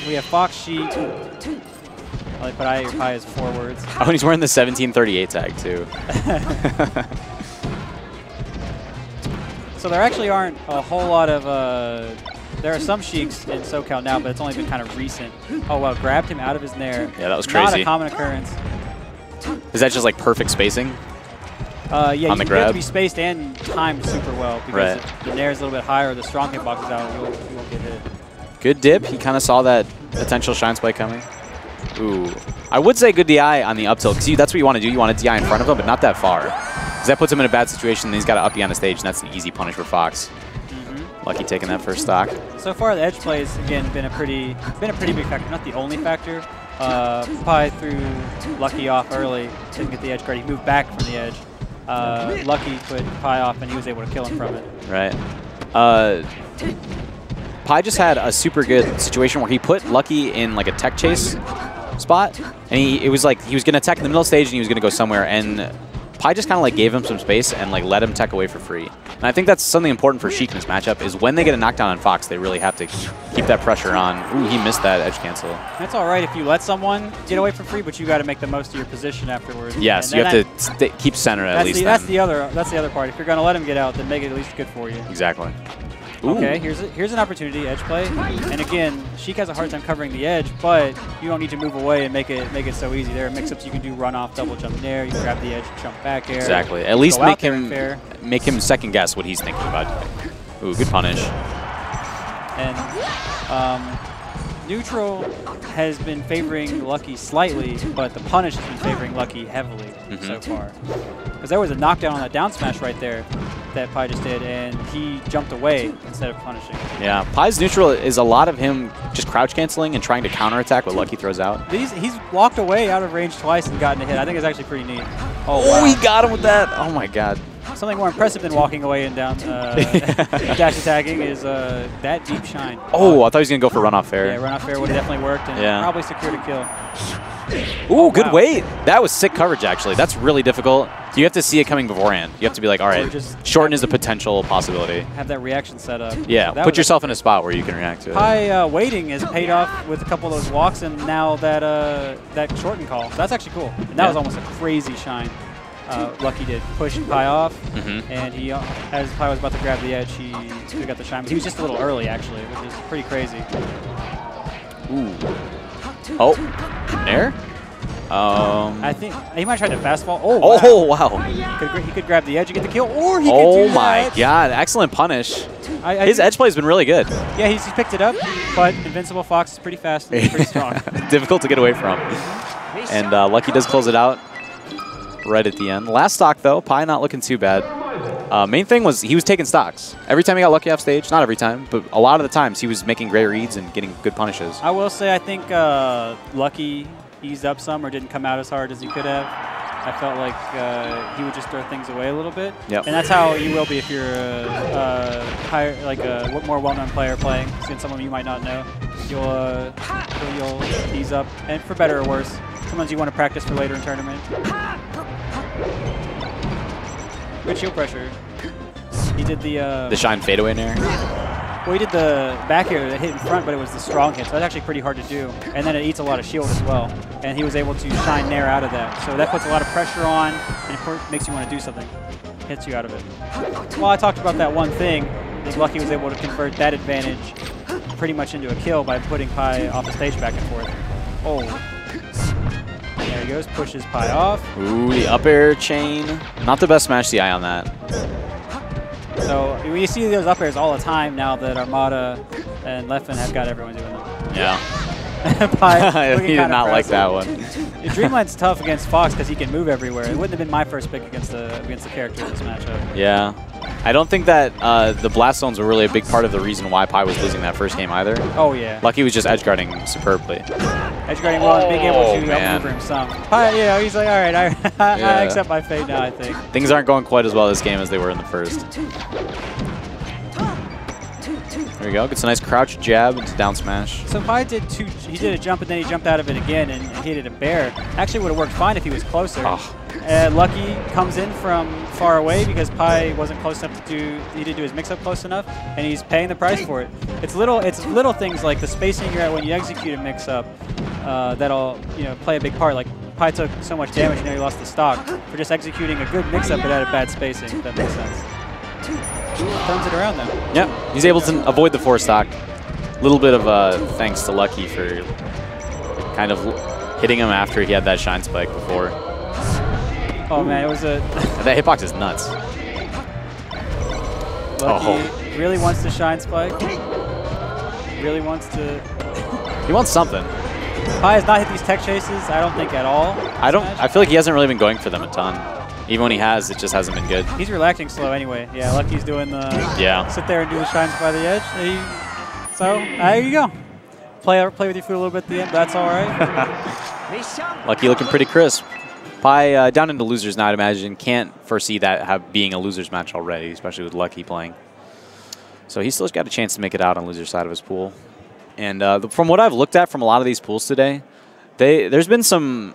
we have Fox, Sheik. I like put Pi as 4 words. Oh, and he's wearing the 1738 tag, too. So there actually aren't a whole lot of... there are some Sheiks in SoCal now, but it's only been kind of recent. Oh, wow, grabbed him out of his nair. Yeah, that was crazy. Not a common occurrence. Is that just like perfect spacing? Yeah, on the you have grab? to be spaced and timed super well, because if the nair is a little bit higher or the strong hitbox is out, you won't get hit. Good dip. He kind of saw that potential shine spike coming. Ooh. I would say good DI on the up tilt, because that's what you want to do. You want to DI in front of him, but not that far. Because that puts him in a bad situation, and he's got to up you on the stage, and that's an easy punish for Fox. Lucky taking that first stock. So far, the edge play has, again, been a pretty big factor. Not the only factor. Pi threw Lucky off early, didn't get the edge guard. He moved back from the edge. Lucky put Pi off, and he was able to kill him from it. Right. Pi just had a super good situation where he put Lucky in like a tech chase spot, and it was like he was going to attack in the middle stage and he was going to go somewhere, and Pi just kind of like gave him some space and like let him tech away for free. And I think that's something important for Sheik in this matchup is when they get a knockdown on Fox, they really have to keep that pressure on. Ooh, he missed that edge cancel. That's all right if you let someone get away for free, but you got to make the most of your position afterwards. Yes, you have to keep center at least. That's the other part. If you're going to let him get out, then make it at least good for you. Exactly. Ooh. Okay, here's an opportunity, edge play. And again, Sheik has a hard time covering the edge, but you don't need to move away and make it so easy. There are mix-ups you can do, run off, double jump nair, you can grab the edge, jump back air. Exactly. At least make him second guess what he's thinking about. Ooh, good punish. And neutral has been favoring Lucky slightly, but the punish has been favoring Lucky heavily so far. Because there was a knockdown on that down smash right there that Pi just did, and he jumped away instead of punishing. Yeah, Pi's neutral is a lot of him just crouch canceling and trying to counterattack what Lucky throws out. He's walked away out of range twice and gotten a hit. I think it's actually pretty neat. Oh, wow. He got him with that. Oh my god. Something more impressive than walking away and down dash attacking is that deep shine. Oh, I thought he was going to go for runoff fair. Yeah, runoff fair would have definitely worked and probably secured a kill. Ooh, good weight. That was sick coverage, actually. That's really difficult. You have to see it coming beforehand. You have to be like, all right, shorten is a potential possibility. Have that reaction set up. Yeah, put yourself in a spot where you can react to it. Pi waiting has paid off with a couple of those walks and now that shorten call. That's actually cool. And that was almost a crazy shine. Lucky did push Pi off, and he, as Pi was about to grab the edge, he got the shine. But he was just a little early, actually, which is pretty crazy. Ooh. Oh, nair? I think he might try to fast fall. Oh, wow. He could grab the edge and get the kill, or he could do Oh my god, excellent punish. His edge play has been really good. Yeah, he's picked it up, but Invincible Fox is pretty fast and pretty strong. Difficult to get away from. And Lucky does close it out right at the end. Last stock, though, Pi not looking too bad. Main thing was he was taking stocks. Every time he got Lucky off stage, not every time, but a lot of the times he was making great reads and getting good punishes. I will say I think Lucky eased up some or didn't come out as hard as he could have. I felt like he would just throw things away a little bit. Yep. And that's how you will be if you're a more well-known player playing against someone you might not know. You'll ease up, and for better or worse. Sometimes you want to practice for later in tournament. Good shield pressure. He did the shine fadeaway nair? Well, he did the back air that hit in front, but it was the strong hit, so that's actually pretty hard to do. And then it eats a lot of shield as well. And he was able to shine nair out of that. So that puts a lot of pressure on, and it makes you want to do something. Hits you out of it. Well, I talked about that one thing. I think Lucky was able to convert that advantage pretty much into a kill by putting Pi off the stage back and forth. Oh. There he goes, pushes Pi off. Ooh, the up air chain. Not the best smash CI on that. So you see those up airs all the time now that Armada and Leffen have got everyone doing them. Yeah. Pi, he did not like that one. Dreamland's tough against Fox because he can move everywhere. It wouldn't have been my first pick against the character in this matchup. Yeah. I don't think that the blast zones were really a big part of the reason why Pi was losing that first game either. Oh, yeah. Lucky was just edge guarding superbly. Edge guarding well and being able to outmaneuver him some. Pi, he's like, all right, I accept my fate now, I think. Things aren't going quite as well this game as they were in the first. There we go. Gets a nice crouch jab into down smash. So Pi did he did a jump and then he jumped out of it again and hit it a bear. Actually would have worked fine if he was closer. Lucky comes in from far away because Pi wasn't close enough to do. He didn't do his mix-up close enough, and he's paying the price for it. It's little things like the spacing you're at when you execute a mix-up that'll play a big part. Like Pi took so much damage, and he lost the stock for just executing a good mix-up but at a bad spacing. If that makes sense. Turns it around though. Yeah, he's able to avoid the 4 stock. A little bit of thanks to Lucky for kind of hitting him after he had that shine spike before. Oh man, it was a... That hitbox is nuts. Lucky really wants to shine spike. Really wants to... He wants something. Pi has not hit these tech chases, I don't think at all. I feel like he hasn't really been going for them a ton. Even when he has, it just hasn't been good. He's reacting slow anyway. Yeah, Lucky's doing the... Yeah. Sit there and do the shines by the edge. So, there you go. Play with your foot a little bit at the end, but that's all right. Lucky looking pretty crisp. Pi down into losers now, I'd imagine. Can't foresee that being a losers match already, especially with Lucky playing. So he's still got a chance to make it out on loser side of his pool. And from what I've looked at from a lot of these pools today, there's been some